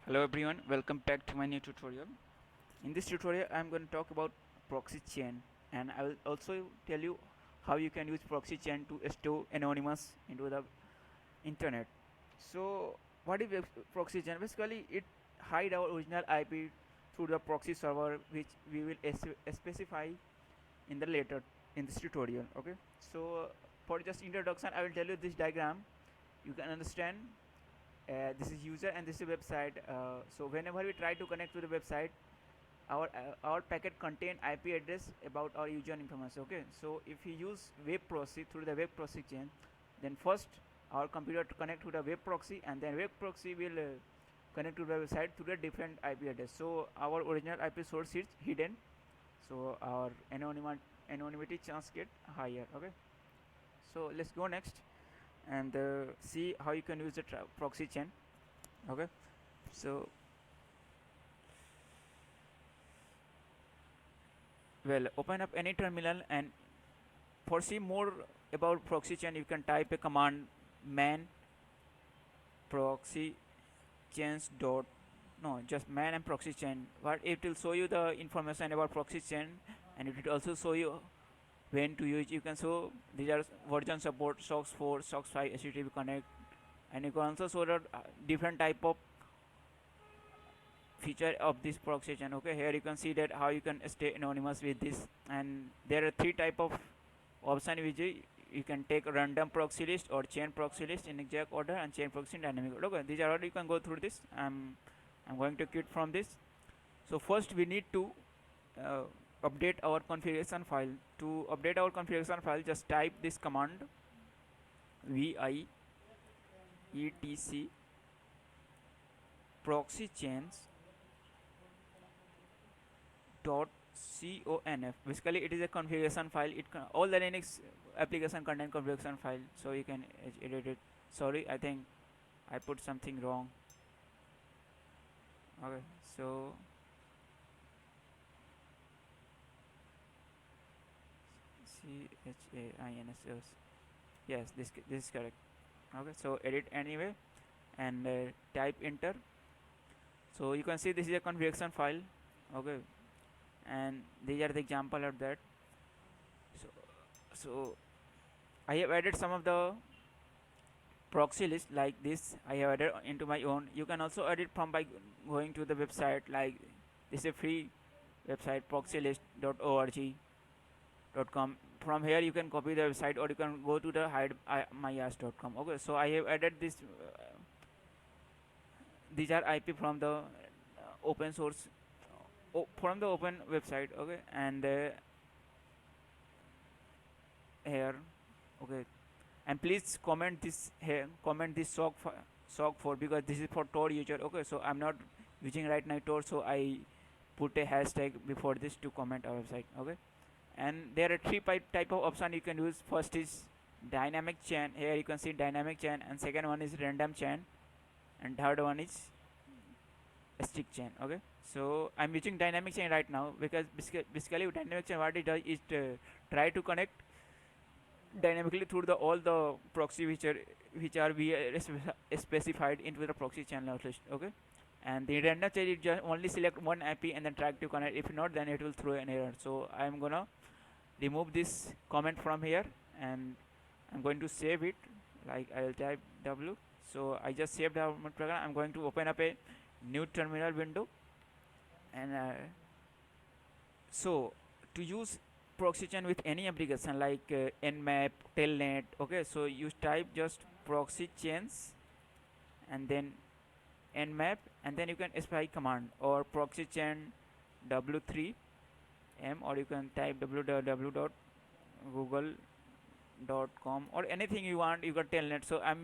Hello everyone, welcome back to my new tutorial. In this tutorial I'm going to talk about proxy chain, and I will also tell you how you can use proxy chain to store anonymous into the internet. So what is proxy chain? Basically it hide our original IP through the proxy server, which we will specify in the later in this tutorial. Okay, so for just introduction I will tell you this diagram. You can understand this is user and this is website. So whenever we try to connect to the website, our packet contain IP address about our user information. Okay, so if we use web proxy through the web proxy chain, then first our computer to connect to the web proxy, and then web proxy will connect to the website through the different IP address. So our original IP source is hidden, so our anonymity chance get higher. Okay, so let's go next and see how you can use the proxy chain. Okay, so well, open up any terminal, and for see more about proxy chain you can type a command man proxy chains dot, no, just man and proxy chain. But it will show you the information about proxy chain, and it will also show you when to use. You can show these are version support SOX 4, SOX 5, HTTP connect, and you can also show the different type of feature of this proxy chain. Okay, here you can see that how you can stay anonymous with this, and there are three type of option which you can take random proxy list or chain proxy list in exact order, and chain proxy in dynamic order. Okay, these are all you can go through this. I'm going to quit from this. So first we need to uh, update our configuration file. To update our configuration file, just type this command vi etc proxy chains dot conf. Basically it is a configuration file. All the Linux application contain configuration file, so you can edit it. Sorry, I think I put something wrong. Okay, so chains, yes, this is correct. Okay, so edit anyway, and type enter. So you can see this is a configuration file. Okay, and these are the example of that. So I have added some of the proxy list like this. I have added into my own. You can also edit from by going to the website, like this is a free website proxylist.org.com. From here you can copy the website, or you can go to the hidemyas.com. Okay, so I have added this. These are IP from the open source, from the open website. Okay, and here, okay, and please comment this here, comment this sock for, because this is for Tor user. Okay, so I'm not using right now Tor, so I put a hashtag before this to comment our website. Okay, and there are three type of option you can use. First is dynamic chain. Here you can see dynamic chain, and second one is random chain, and third one is stick chain. Okay, so I'm using dynamic chain right now because basically dynamic chain what it does is to try to connect dynamically through the all the proxy which are we specified into the proxy channel list. Okay, and the random chain, it just only select one IP and then try to connect. If not, then it will throw an error. So I'm gonna remove this comment from here, and I'm going to save it. Like I'll type w. So I just saved our program. I'm going to open up a new terminal window, and so to use proxy chain with any application like nmap, telnet. Okay, so you type just proxy chains and then nmap, and then you can spy command or proxy chain w3m, or you can type www.google.com or anything you want. You got telnet, so I'm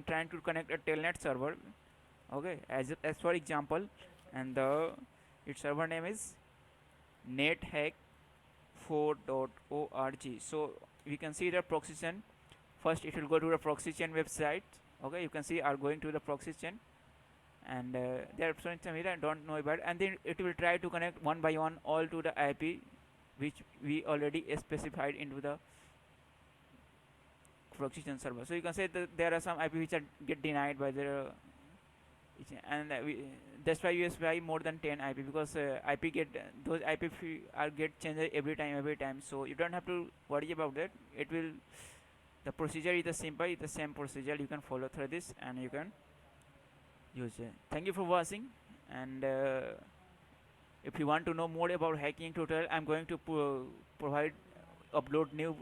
trying to connect a telnet server. Okay, as for example, and the its server name is nethack 4.org. So we can see the proxy chain. First it will go to the proxy chain website. Okay, you can see are going to the proxy chain, and there are some here I don't know about, and then it will try to connect one by one all to the IP which we already specified into the proxy chain server. So you can say that there are some IP which are get denied by the And that's why you buy more than 10 IP, because IP get those IP are get changed every time, so you don't have to worry about that. It will, the procedure is the simple, the same procedure you can follow through this and you can use it. Thank you for watching, and if you want to know more about hacking tutorial, I'm going to provide upload new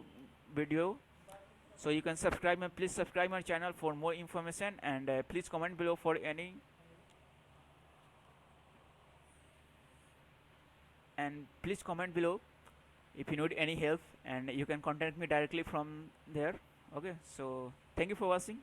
video, so you can subscribe, and please subscribe my channel for more information, and please comment below for any, and please comment below if you need any help, and you can contact me directly from there. Okay, so thank you for watching.